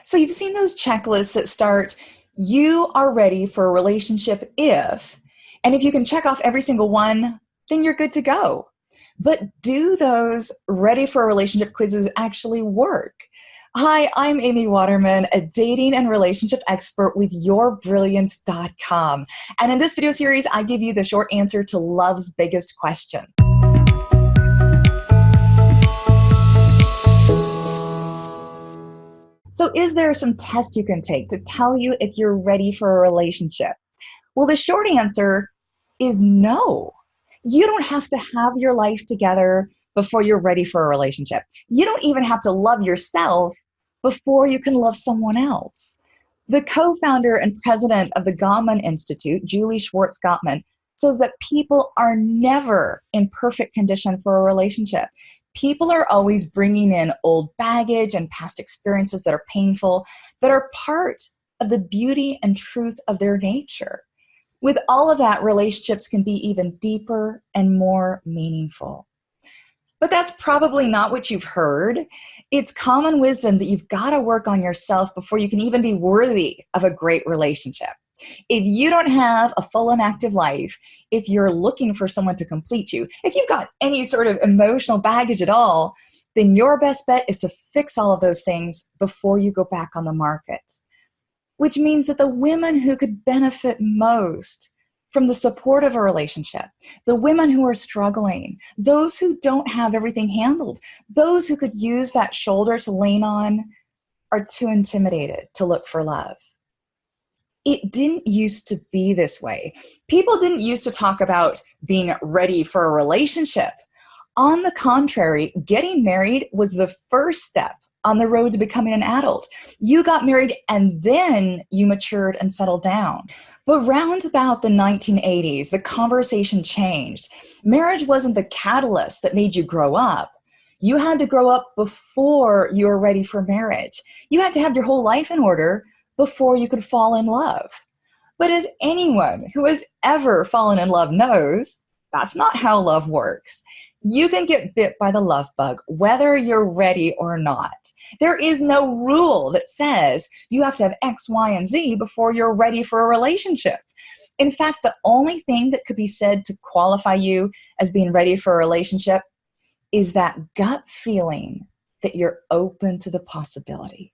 So you've seen those checklists that start, you are ready for a relationship if, and if you can check off every single one, then you're good to go. But do those ready for a relationship quizzes actually work? Hi, I'm Amy Waterman, a dating and relationship expert with yourbrilliance.com. And in this video series, I give you the short answer to love's biggest question. So is there some test you can take to tell you if you're ready for a relationship? Well, the short answer is no. You don't have to have your life together before you're ready for a relationship. You don't even have to love yourself before you can love someone else. The co-founder and president of the Gottman Institute, Julie Schwartz Gottman, says that people are never in perfect condition for a relationship. People are always bringing in old baggage and past experiences that are painful, that are part of the beauty and truth of their nature. With all of that, relationships can be even deeper and more meaningful. But that's probably not what you've heard. It's common wisdom that you've got to work on yourself before you can even be worthy of a great relationship. If you don't have a full and active life, if you're looking for someone to complete you, if you've got any sort of emotional baggage at all, then your best bet is to fix all of those things before you go back on the market. Which means that the women who could benefit most from the support of a relationship, the women who are struggling, those who don't have everything handled, those who could use that shoulder to lean on, are too intimidated to look for love. It didn't used to be this way. People didn't used to talk about being ready for a relationship. On the contrary, getting married was the first step on the road to becoming an adult. You got married and then you matured and settled down. But round about the 1980s, the conversation changed. Marriage wasn't the catalyst that made you grow up. You had to grow up before you were ready for marriage. You had to have your whole life in order before you could fall in love. But as anyone who has ever fallen in love knows, that's not how love works. You can get bit by the love bug whether you're ready or not. There is no rule that says you have to have X, Y, and Z before you're ready for a relationship. In fact, the only thing that could be said to qualify you as being ready for a relationship is that gut feeling that you're open to the possibility.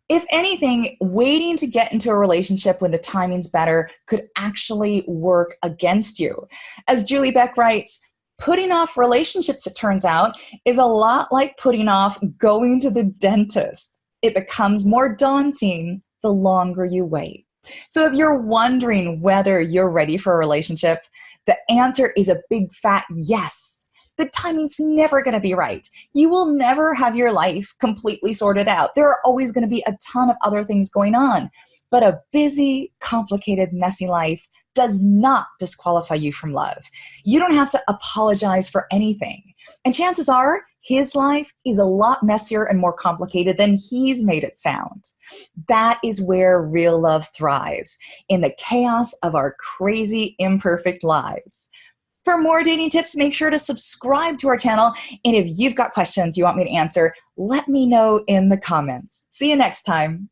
If anything, waiting to get into a relationship when the timing's better could actually work against you. As Julie Beck writes, putting off relationships, it turns out, is a lot like putting off going to the dentist. It becomes more daunting the longer you wait. So if you're wondering whether you're ready for a relationship, the answer is a big fat yes. The timing's never going to be right. You will never have your life completely sorted out. There are always going to be a ton of other things going on. But a busy, complicated, messy life does not disqualify you from love. You don't have to apologize for anything. And chances are his life is a lot messier and more complicated than he's made it sound. That is where real love thrives, in the chaos of our crazy, imperfect lives. For more dating tips, make sure to subscribe to our channel. And if you've got questions you want me to answer, let me know in the comments. See you next time.